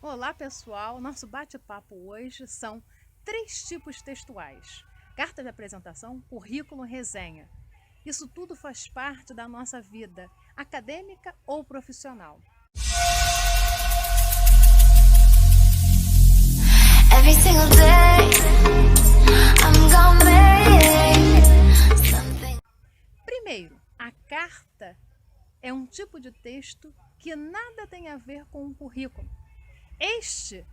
Olá pessoal, nosso bate-papo hoje são 3 tipos textuais: carta de apresentação, currículo, resenha. Isso tudo faz parte da nossa vida acadêmica ou profissional. Every single day, I'm gonna make something. Primeiro, a carta é um tipo de texto que nada tem a ver com o currículo. Este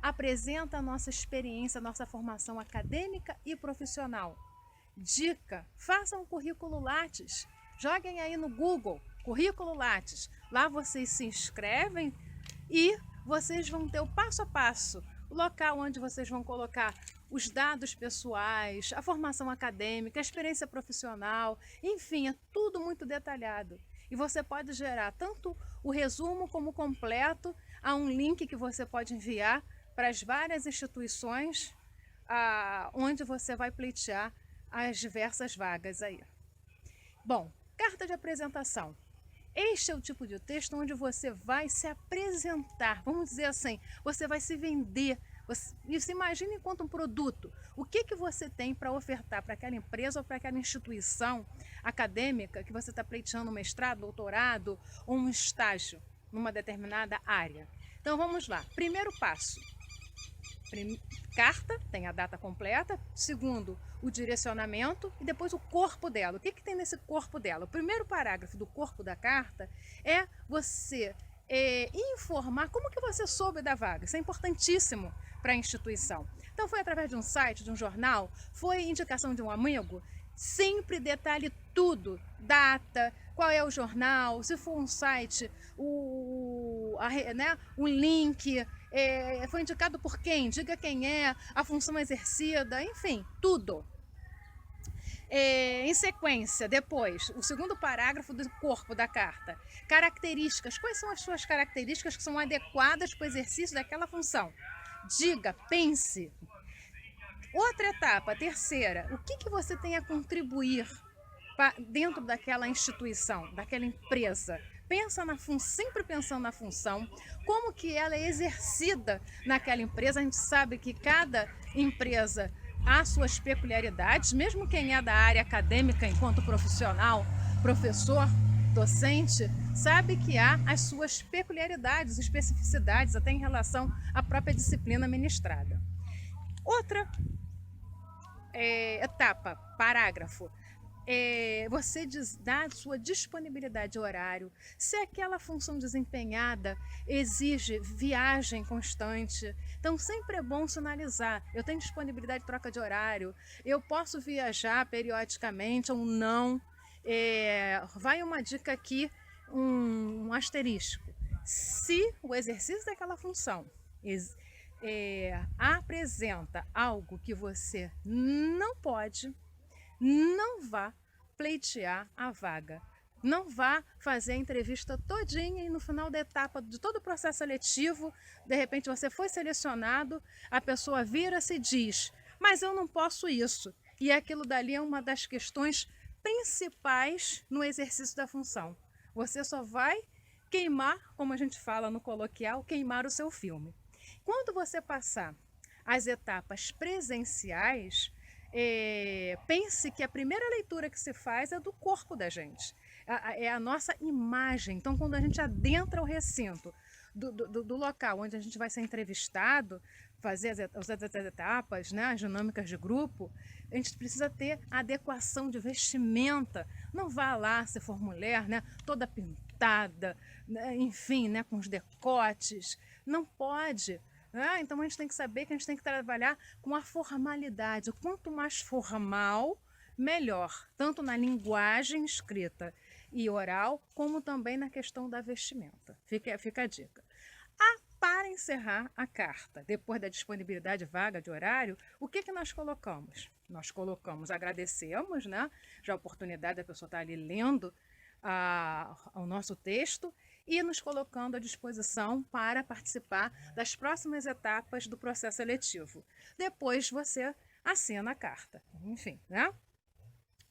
apresenta a nossa experiência, a nossa formação acadêmica e profissional. Dica: façam um currículo Lattes. Joguem aí no Google, currículo Lattes. Lá vocês se inscrevem e vocês vão ter o passo a passo, o local onde vocês vão colocar os dados pessoais, a formação acadêmica, a experiência profissional, enfim, é tudo muito detalhado. E você pode gerar tanto o resumo como o completo. Há um link que você pode enviar para as várias instituições onde você vai pleitear as diversas vagas aí. Bom, carta de apresentação. Este é o tipo de texto onde você vai se apresentar, vamos dizer assim, você vai se vender. E se imagine enquanto um produto, o que você tem para ofertar para aquela empresa ou para aquela instituição acadêmica que você está pleiteando um mestrado, doutorado ou um estágio numa determinada área. Então vamos lá, primeiro passo. Carta, tem a data completa. Segundo, o direcionamento e depois o corpo dela. O que tem nesse corpo dela? O primeiro parágrafo do corpo da carta é você informar como que você soube da vaga. Isso é importantíssimo para a instituição. Então foi através de um site, de um jornal, foi indicação de um amigo. Sempre detalhe tudo, data, qual é o jornal, se for um site, um link, foi indicado por quem, diga quem é, a função exercida, enfim, tudo. Em sequência, depois, o segundo parágrafo do corpo da carta. Características. Quais são as suas características que são adequadas para o exercício daquela função? Diga, pense. Outra etapa, terceira, o que você tem a contribuir dentro daquela instituição, daquela empresa? Pensa na sempre pensando na função, como que ela é exercida naquela empresa. A gente sabe que cada empresa há suas peculiaridades, mesmo quem é da área acadêmica enquanto profissional, professor, docente, sabe que há as suas peculiaridades, especificidades, até em relação à própria disciplina ministrada. Outra etapa, parágrafo. Você dá sua disponibilidade de horário, se aquela função desempenhada exige viagem constante. Então sempre é bom sinalizar: eu tenho disponibilidade de troca de horário, eu posso viajar periodicamente ou não. Vai uma dica aqui, um asterisco: se o exercício daquela função apresenta algo que você não pode, não vá pleitear a vaga. Não vá fazer a entrevista todinha e no final da etapa de todo o processo seletivo, de repente você foi selecionado, a pessoa vira-se e diz: mas eu não posso isso. E aquilo dali é uma das questões principais no exercício da função. Você só vai queimar, como a gente fala no coloquial, queimar o seu filme. Quando você passar as etapas presenciais, pense que a primeira leitura que se faz é do corpo da gente, é a nossa imagem. Então, quando a gente adentra o recinto do local onde a gente vai ser entrevistado, fazer as etapas, né, as dinâmicas de grupo, a gente precisa ter adequação de vestimenta. Não vá lá, se for mulher, né, toda pintada, né, enfim, né, com os decotes. Não pode. Então a gente tem que saber que a gente tem que trabalhar com a formalidade. Quanto mais formal, melhor. Tanto na linguagem escrita e oral, como também na questão da vestimenta. Fica a dica. Para encerrar a carta, depois da disponibilidade vaga de horário, o que nós colocamos? Nós colocamos, agradecemos, né, já a oportunidade da pessoa estar ali lendo o nosso texto e nos colocando à disposição para participar das próximas etapas do processo seletivo. Depois você assina a carta, enfim, né?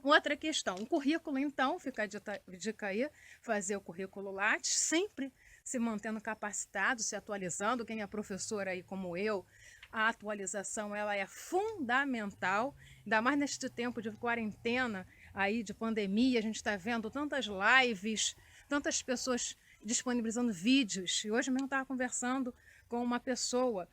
Outra questão, o currículo, então, fica a dica aí, fazer o currículo Lattes, sempre se mantendo capacitado, se atualizando. Quem é professor aí como eu, a atualização ela é fundamental, ainda mais neste tempo de quarentena, aí de pandemia, a gente está vendo tantas lives, tantas pessoas disponibilizando vídeos. E hoje mesmo estava conversando com uma pessoa,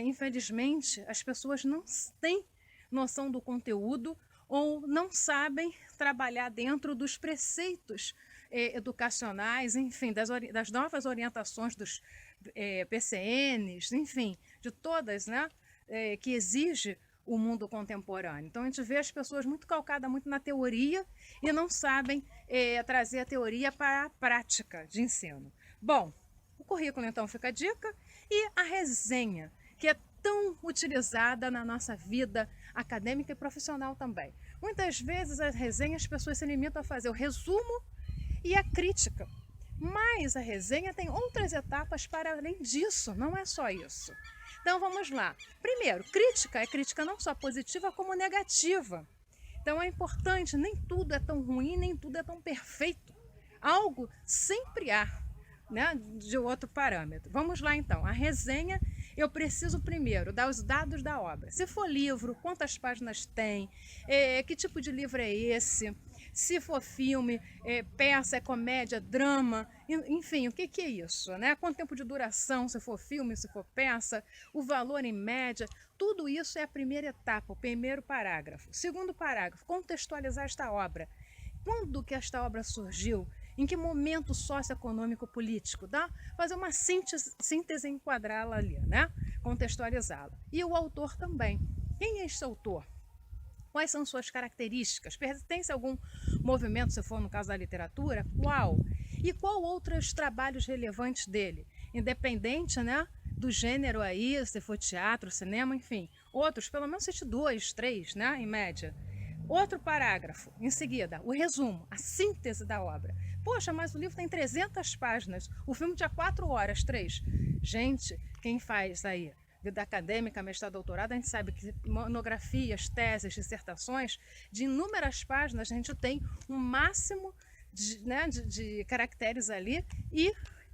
infelizmente as pessoas não têm noção do conteúdo ou não sabem trabalhar dentro dos preceitos educacionais, enfim, das novas orientações dos PCNs, enfim, de todas, né, que exige o mundo contemporâneo. Então a gente vê as pessoas muito calcadas muito na teoria e não sabem trazer a teoria para a prática de ensino. Bom, o currículo então fica a dica e a resenha, que é tão utilizada na nossa vida acadêmica e profissional também. Muitas vezes a resenha as pessoas se limitam a fazer o resumo e a crítica, mas a resenha tem outras etapas para além disso, não é só isso. Então vamos lá. Primeiro, crítica é crítica não só positiva como negativa. Então é importante, nem tudo é tão ruim, nem tudo é tão perfeito. Algo sempre há, né, de outro parâmetro. Vamos lá então, a resenha eu preciso primeiro dar os dados da obra. Se for livro, quantas páginas tem, que tipo de livro é esse, se for filme, peça, comédia, drama, enfim, o que é isso, né? Quanto tempo de duração, se for filme, se for peça, o valor em média, tudo isso é a primeira etapa, o primeiro parágrafo. Segundo parágrafo, contextualizar esta obra. Quando que esta obra surgiu? Em que momento socioeconômico político? Dá? Fazer uma síntese e enquadrá-la ali, né? Contextualizá-la. E o autor também. Quem é este autor? Quais são suas características? Pertence a algum movimento, se for no caso da literatura? Qual? E qual outros trabalhos relevantes dele? Independente, né, do gênero aí, se for teatro, cinema, enfim. Outros, pelo menos 2, 3, né, em média. Outro parágrafo, em seguida, o resumo, a síntese da obra. Poxa, mas o livro tem 300 páginas, o filme tinha 4 horas, 3. Gente, quem faz aí vida acadêmica, mestrado, doutorado, a gente sabe que monografias, teses, dissertações, de inúmeras páginas, a gente tem um máximo de caracteres ali e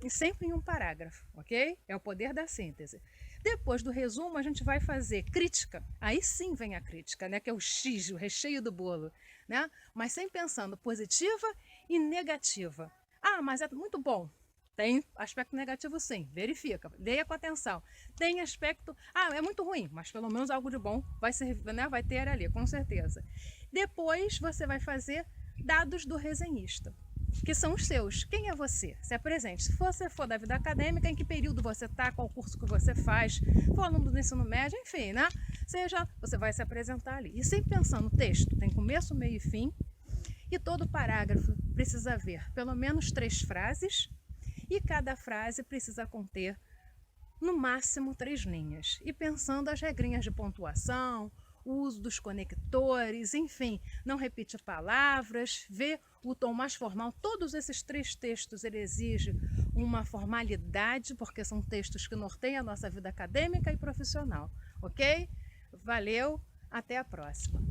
sempre em um parágrafo, ok? É o poder da síntese. Depois do resumo, a gente vai fazer crítica. Aí sim vem a crítica, né? Que é o X, o recheio do bolo, né? Mas sempre pensando positiva e negativa. Ah, mas é muito bom. Tem aspecto negativo sim, verifica, leia com atenção. Tem aspecto, é muito ruim, mas pelo menos algo de bom vai ser, né? Vai ter ali, com certeza. Depois você vai fazer dados do resenhista, que são os seus. Quem é você? Se apresente. Se você for da vida acadêmica, em que período você está, qual curso que você faz, for aluno do ensino médio, enfim, né? Você vai se apresentar ali. E sempre pensando, o texto tem começo, meio e fim, e todo parágrafo precisa haver pelo menos 3 frases, e cada frase precisa conter, no máximo, 3 linhas. E pensando as regrinhas de pontuação, o uso dos conectores, enfim, não repite palavras, vê o tom mais formal. Todos esses 3 textos ele exige uma formalidade, porque são textos que norteiam a nossa vida acadêmica e profissional, ok? Valeu, até a próxima!